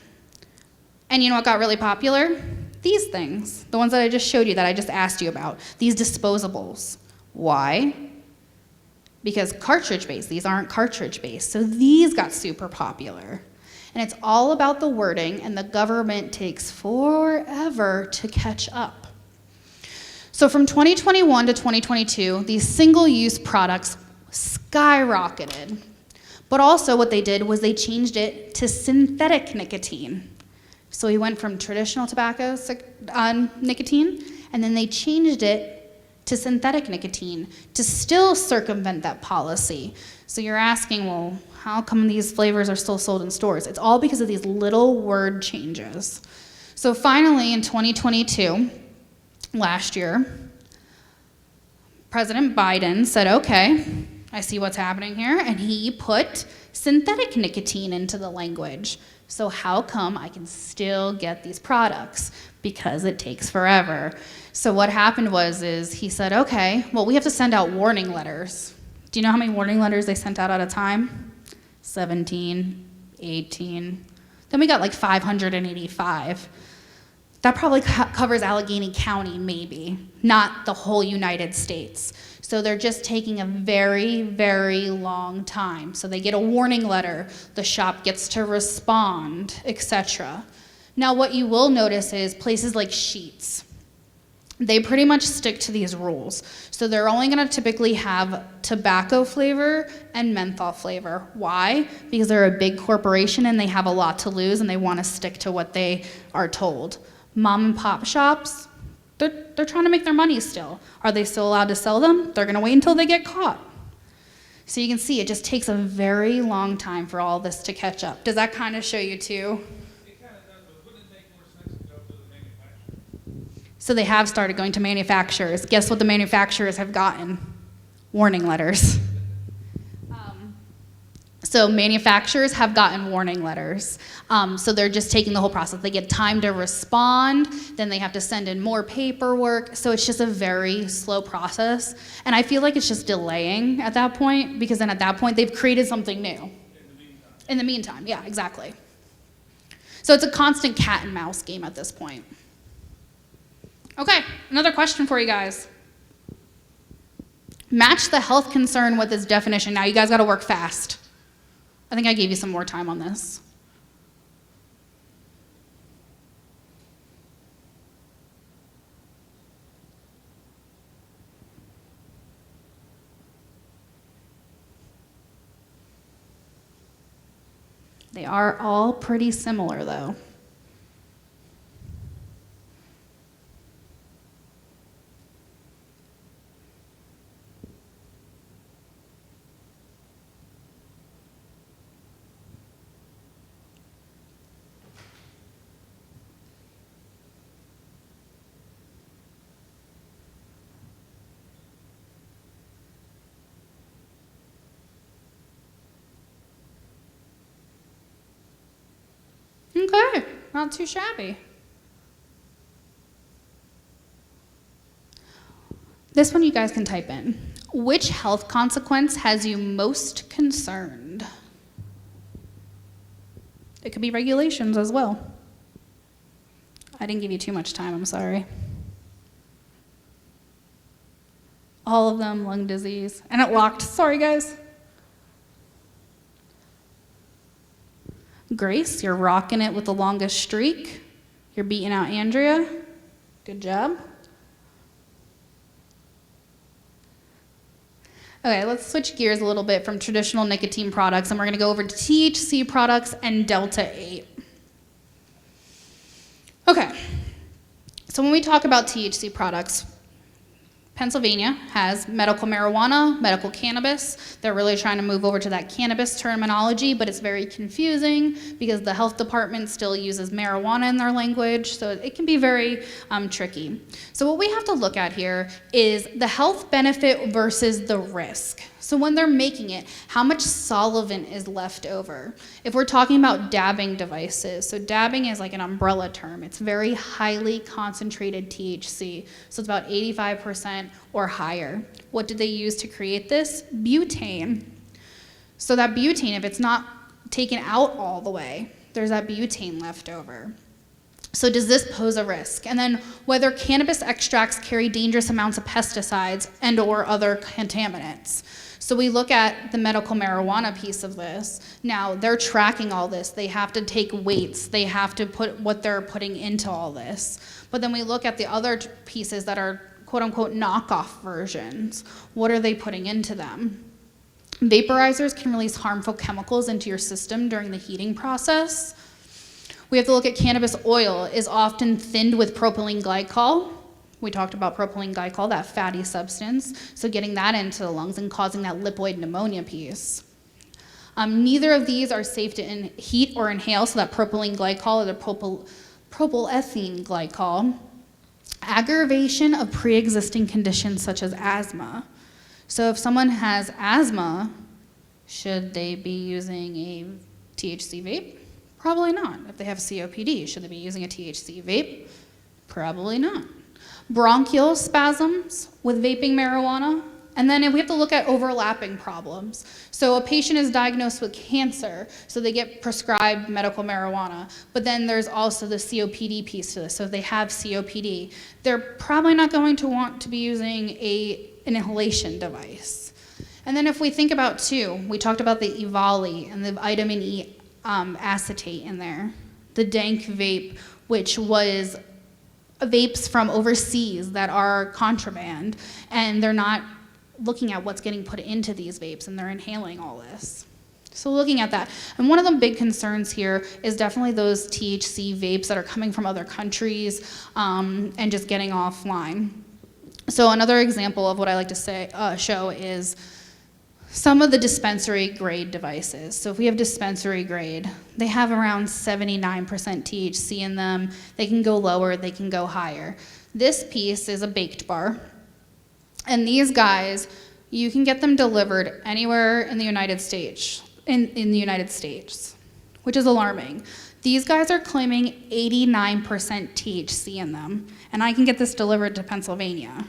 And you know what got really popular? These things, the ones that I just showed you, that I just asked you about, these disposables. Why? Because cartridge-based, these aren't cartridge-based, so these got super popular. And it's all about the wording, and the government takes forever to catch up. So from 2021 to 2022, these single-use products skyrocketed. But also what they did was they changed it to synthetic nicotine. So we went from traditional tobacco nicotine, and then they changed it to synthetic nicotine to still circumvent that policy. So you're asking, well, how come these flavors are still sold in stores? It's all because of these little word changes. So finally, in 2022, last year, President Biden said, okay, I see what's happening here, and he put synthetic nicotine into the language. So how come I can still get these products? Because it takes forever. So what happened is he said, okay, well, we have to send out warning letters. Do you know how many warning letters they sent out at a time? 17, 18. Then we got like 585. That probably covers Allegheny County, maybe, not the whole United States. So they're just taking a very, very long time. So they get a warning letter, the shop gets to respond, etc. Now what you will notice is places like Sheetz, they pretty much stick to these rules. So they're only gonna typically have tobacco flavor and menthol flavor. Why? Because they're a big corporation and they have a lot to lose and they wanna stick to what they are told. Mom and pop shops, they're trying to make their money still. Are they still allowed to sell them? They're gonna wait until they get caught. So you can see it just takes a very long time for all this to catch up. Does that kind of show you too? It kind of does, but wouldn't it make more sense to go to the manufacturer? So they have started going to manufacturers. Guess what the manufacturers have gotten? Warning letters. So manufacturers have gotten warning letters. So they're just taking the whole process. They get time to respond, then they have to send in more paperwork. So it's just a very slow process. And I feel like it's just delaying at that point, because then at that point they've created something new. In the meantime, yeah, exactly. So it's a constant cat and mouse game at this point. Okay, another question for you guys. Match the health concern with its definition. Now you guys gotta work fast. I think I gave you some more time on this. They are all pretty similar though. Okay, not too shabby. This one you guys can type in. Which health consequence has you most concerned? It could be regulations as well. I didn't give you too much time, I'm sorry. All of them, lung disease. And it locked, sorry guys. Grace, you're rocking it with the longest streak. You're beating out Andrea. Good job. Okay, let's switch gears a little bit from traditional nicotine products, and we're gonna go over to THC products and Delta 8. Okay, so when we talk about THC products, Pennsylvania has medical marijuana, medical cannabis. They're really trying to move over to that cannabis terminology, but it's very confusing because the health department still uses marijuana in their language, so it can be very tricky. So what we have to look at here is the health benefit versus the risk. So when they're making it, how much solvent is left over? If we're talking about dabbing devices, so dabbing is like an umbrella term. It's very highly concentrated THC, so it's about 85% or higher. What did they use to create this? Butane. So that butane, if it's not taken out all the way, there's that butane left over. So does this pose a risk? And then whether cannabis extracts carry dangerous amounts of pesticides and or other contaminants. So we look at the medical marijuana piece of this. Now they're tracking all this. They have to take weights. They have to put what they're putting into all this. But then we look at the other pieces that are quote unquote knockoff versions. What are they putting into them? Vaporizers can release harmful chemicals into your system during the heating process. We have to look at cannabis oil is often thinned with propylene glycol. We talked about propylene glycol, that fatty substance, so getting that into the lungs and causing that lipoid pneumonia piece. Neither of these are safe to heat or inhale, so that propylene glycol or the propylethylene glycol. Aggravation of pre-existing conditions such as asthma. So if someone has asthma, should they be using a THC vape? Probably not. If they have COPD, should they be using a THC vape? Probably not. Bronchial spasms with vaping marijuana. And then we have to look at overlapping problems. So a patient is diagnosed with cancer, so they get prescribed medical marijuana. But then there's also the COPD piece to this. So if they have COPD, they're probably not going to want to be using an inhalation device. And then if we think about too, we talked about the EVALI and the vitamin E acetate in there. The dank vape, which was vapes from overseas that are contraband, and they're not looking at what's getting put into these vapes, and they're inhaling all this. So looking at that, and one of the big concerns here is definitely those THC vapes that are coming from other countries and just getting offline. So another example of what I like to show is some of the dispensary grade devices. So if we have dispensary grade, they have around 79% THC in them. They can go lower, they can go higher. This piece is a baked bar. And these guys, you can get them delivered anywhere in the United States, in the United States, which is alarming. These guys are claiming 89% THC in them, and I can get this delivered to Pennsylvania.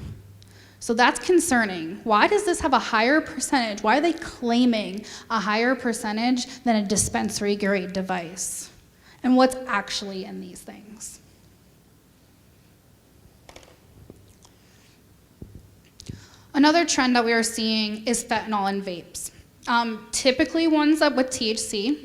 So that's concerning. Why does this have a higher percentage? Why are they claiming a higher percentage than a dispensary grade device? And what's actually in these things? Another trend that we are seeing is fentanyl in vapes. Typically ones that with THC.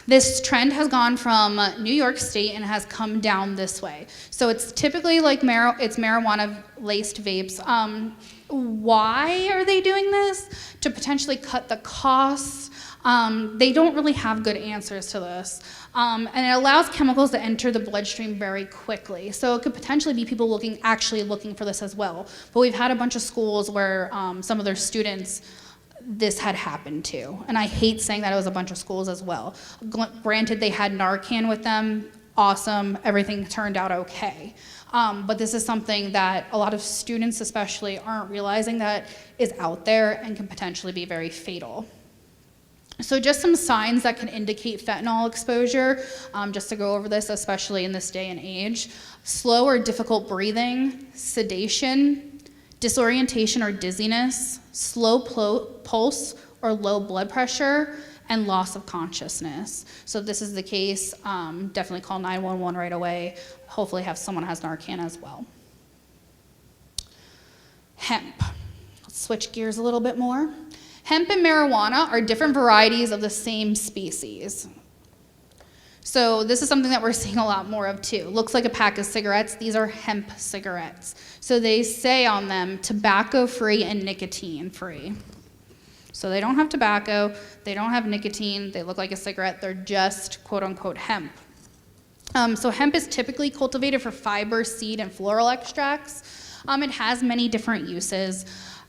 This trend has gone from New York State and has come down this way. So it's typically like it's marijuana-laced vapes. Why are they doing this? To potentially cut the costs They don't really have good answers to this. And it allows chemicals to enter the bloodstream very quickly. So it could potentially be people actually looking for this as well. But we've had a bunch of schools where some of their students, this had happened to. And I hate saying that it was a bunch of schools as well. Granted, they had Narcan with them, awesome, everything turned out okay. But this is something that a lot of students especially aren't realizing that is out there and can potentially be very fatal. So just some signs that can indicate fentanyl exposure, just to go over this, especially in this day and age. Slow or difficult breathing, sedation, disorientation or dizziness, slow pulse or low blood pressure, and loss of consciousness. So if this is the case, definitely call 911 right away. Hopefully someone has Narcan as well. Hemp. Let's switch gears a little bit more. Hemp and marijuana are different varieties of the same species. So this is something that we're seeing a lot more of too. Looks like a pack of cigarettes. These are hemp cigarettes. So they say on them tobacco-free and nicotine-free. So they don't have tobacco, they don't have nicotine, they look like a cigarette, they're just quote-unquote hemp. So hemp is typically cultivated for fiber, seed, and floral extracts. It has many different uses.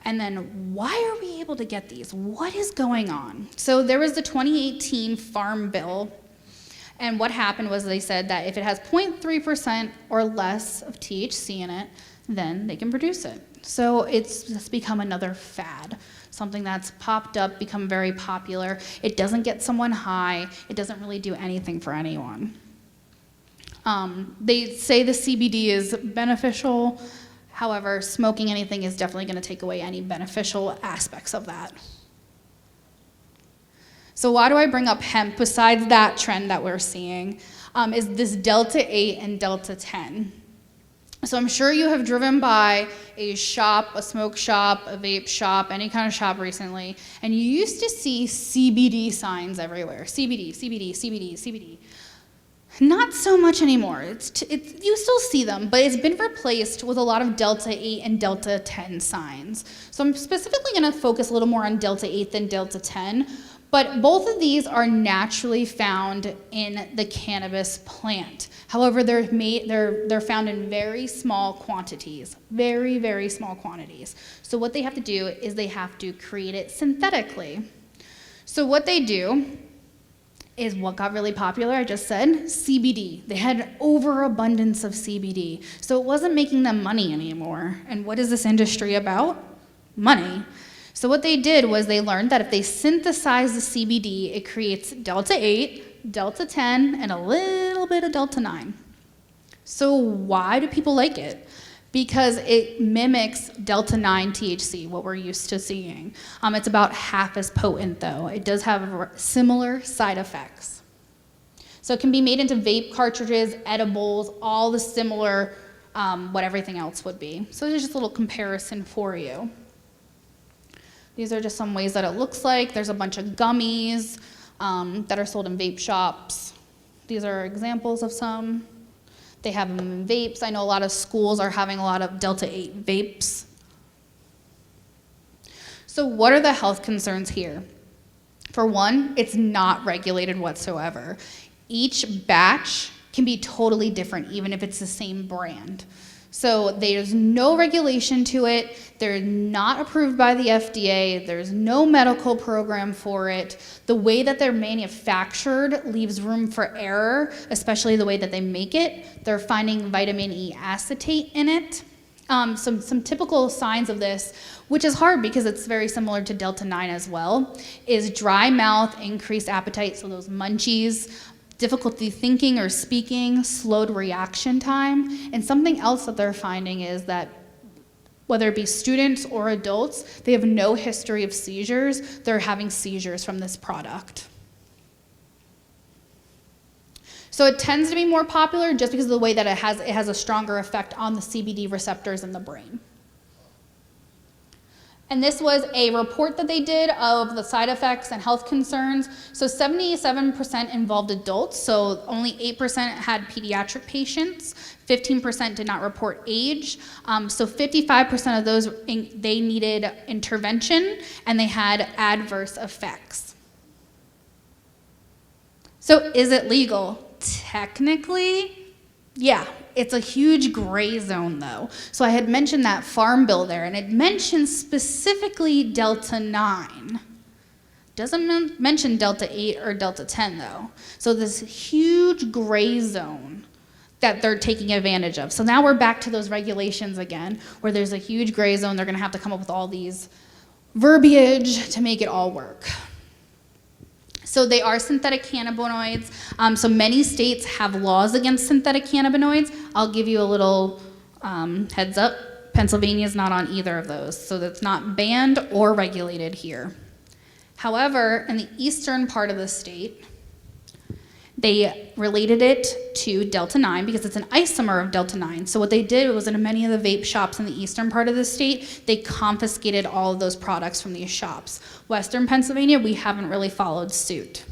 And then why are we able to get these? What is going on? So there was the 2018 Farm Bill, and what happened was they said that if it has 0.3% or less of THC in it, then they can produce it. So it's just become another fad, something that's popped up, become very popular. It doesn't get someone high. It doesn't really do anything for anyone. They say the CBD is beneficial. However, smoking anything is definitely going to take away any beneficial aspects of that. So why do I bring up hemp besides that trend that we're seeing, is this Delta 8 and Delta 10. So I'm sure you have driven by a shop, a smoke shop, a vape shop, any kind of shop recently, and you used to see CBD signs everywhere. CBD, CBD, CBD, CBD. Not so much anymore. You still see them, but it's been replaced with a lot of Delta 8 and Delta 10 signs. So I'm specifically going to focus a little more on Delta 8 than Delta 10, but both of these are naturally found in the cannabis plant. However, they're found in very small quantities, very, very small quantities. So what they have to do is they have to create it synthetically. So what they do is what got really popular, I just said, CBD. They had an overabundance of CBD. So it wasn't making them money anymore. And what is this industry about? Money. So what they did was they learned that if they synthesize the CBD, it creates Delta 8, Delta 10, and a little bit of Delta 9. So why do people like it? Because it mimics Delta 9 THC, what we're used to seeing. It's about half as potent though. It does have similar side effects. So it can be made into vape cartridges, edibles, all the similar, what everything else would be. So there's just a little comparison for you. These are just some ways that it looks like. There's a bunch of gummies that are sold in vape shops. These are examples of some. They have them in vapes. I know a lot of schools are having a lot of Delta 8 vapes. So what are the health concerns here? For one, it's not regulated whatsoever. Each batch can be totally different, even if it's the same brand. So there's no regulation to it. They're not approved by the FDA. There's no medical program for it. The way that they're manufactured leaves room for error, especially the way that they make it. They're finding vitamin E acetate in it. Some typical signs of this, which is hard because it's very similar to Delta 9 as well, is dry mouth, increased appetite, so those munchies, difficulty thinking or speaking, slowed reaction time, and something else that they're finding is that whether it be students or adults, they have no history of seizures. They're having seizures from this product. So it tends to be more popular just because of the way that it has a stronger effect on the CBD receptors in the brain. And this was a report that they did of the side effects and health concerns. So 77% involved adults, so only 8% had pediatric patients, 15% did not report age. So 55% of those, they needed intervention and they had adverse effects. So is it legal? Technically, yeah. It's a huge gray zone though. So I had mentioned that farm bill there, and it mentioned specifically Delta 9. Doesn't mention Delta 8 or Delta 10 though. So this huge gray zone that they're taking advantage of. So now we're back to those regulations again, where there's a huge gray zone. They're gonna have to come up with all these verbiage to make it all work. So they are synthetic cannabinoids. So many states have laws against synthetic cannabinoids. I'll give you a little heads up. Pennsylvania is not on either of those. So that's not banned or regulated here. However, in the eastern part of the state, they related it to Delta 9 because it's an isomer of Delta 9. So what they did was in many of the vape shops in the eastern part of the state, they confiscated all of those products from these shops. Western Pennsylvania, we haven't really followed suit.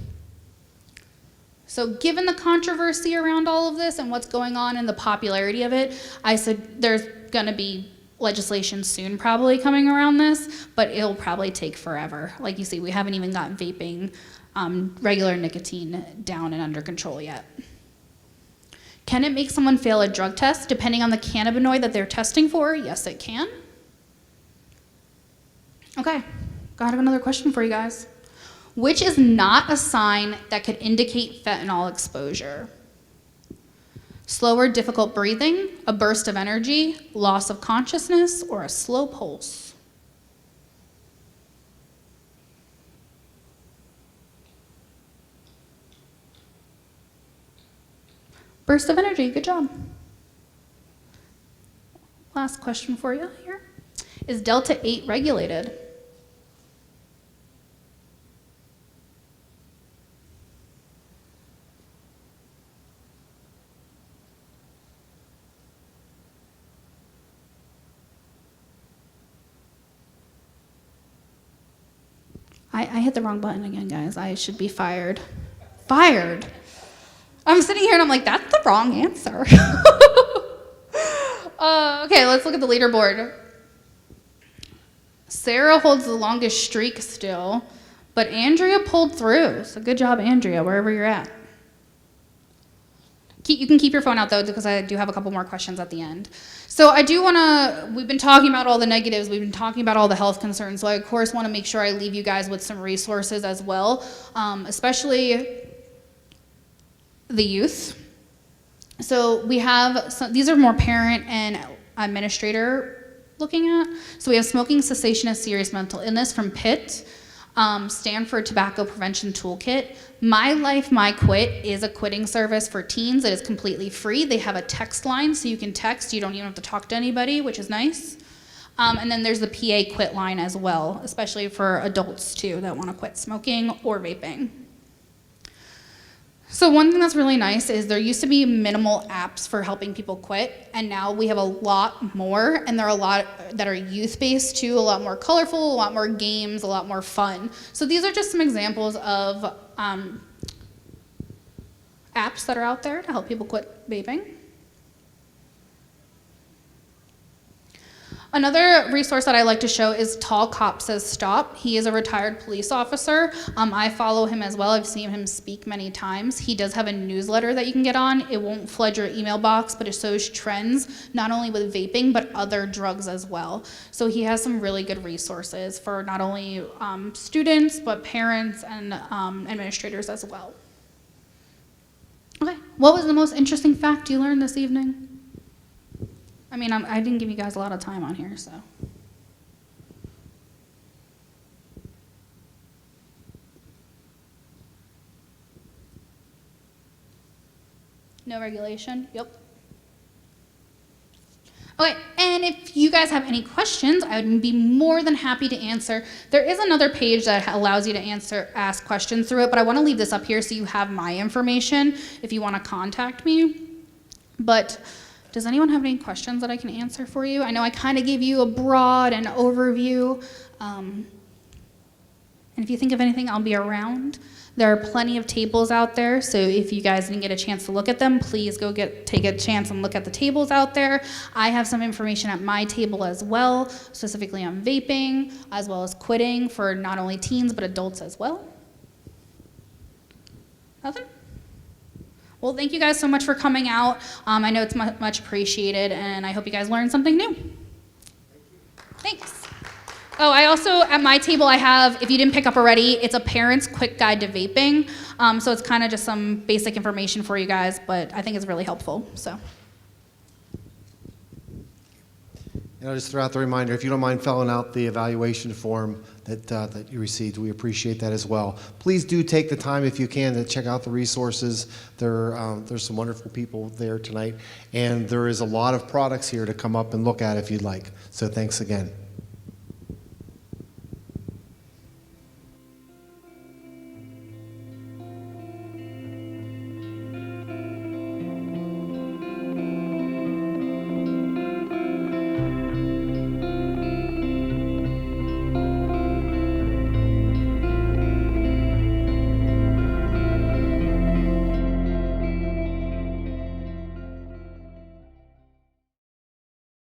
So given the controversy around all of this and what's going on and the popularity of it, I said there's gonna be legislation soon probably coming around this, but it'll probably take forever. Like you see, we haven't even got vaping regular nicotine down and under control yet. Can it make someone fail a drug test depending on the cannabinoid that they're testing for? Yes, it can. Okay, got another question for you guys. Which is not a sign that could indicate fentanyl exposure? Slower, difficult breathing, a burst of energy, loss of consciousness, or a slow pulse? Burst of energy, good job. Last question for you here. Is Delta 8 regulated? I hit the wrong button again, guys. I should be fired. Fired? I'm sitting here and I'm like, that's the wrong answer. Okay, let's look at the leaderboard. Sarah holds the longest streak still, but Andrea pulled through. So good job, Andrea, wherever you're at. You can keep your phone out though, because I do have a couple more questions at the end. So I do wanna, we've been talking about all the negatives, we've been talking about all the health concerns, so I of course wanna make sure I leave you guys with some resources as well, especially the youth. So we have, these are more parent and administrator looking at. So we have Smoking Cessation is Serious Mental Illness from Pitt, Stanford Tobacco Prevention Toolkit. My Life, My Quit is a quitting service for teens. It is completely free. They have a text line, so you can text. You don't even have to talk to anybody, which is nice. And then there's the PA Quit line as well, especially for adults too that want to quit smoking or vaping. So one thing that's really nice is there used to be minimal apps for helping people quit, and now we have a lot more, and there are a lot that are youth-based too, a lot more colorful, a lot more games, a lot more fun. So these are just some examples of apps that are out there to help people quit vaping. Another resource that I like to show is Tall Cop Says Stop. He is a retired police officer. I follow him as well. I've seen him speak many times. He does have a newsletter that you can get on. It won't flood your email box, but it shows trends, not only with vaping, but other drugs as well. So he has some really good resources for not only students, but parents and administrators as well. Okay, what was the most interesting fact you learned this evening? I mean, I didn't give you guys a lot of time on here, so. No regulation? Yep. Okay, and if you guys have any questions, I would be more than happy to answer. There is another page that allows you to ask questions through it, but I want to leave this up here so you have my information if you want to contact me. But does anyone have any questions that I can answer for you? I know I kind of gave you a broad and overview. And if you think of anything, I'll be around. There are plenty of tables out there, so if you guys didn't get a chance to look at them, please go take a chance and look at the tables out there. I have some information at my table as well, specifically on vaping, as well as quitting for not only teens, but adults as well. Nothing? Well, thank you guys so much for coming out. I know it's much appreciated, and I hope you guys learned something new. Thanks. Oh, I also, at my table, I have, if you didn't pick up already, it's a parent's quick guide to vaping. So it's kind of just some basic information for you guys, but I think it's really helpful, so. And I'll just throw out the reminder, if you don't mind filling out the evaluation form that you received, we appreciate that as well. Please do take the time, if you can, to check out the resources. There's some wonderful people there tonight, and there is a lot of products here to come up and look at if you'd like. So thanks again.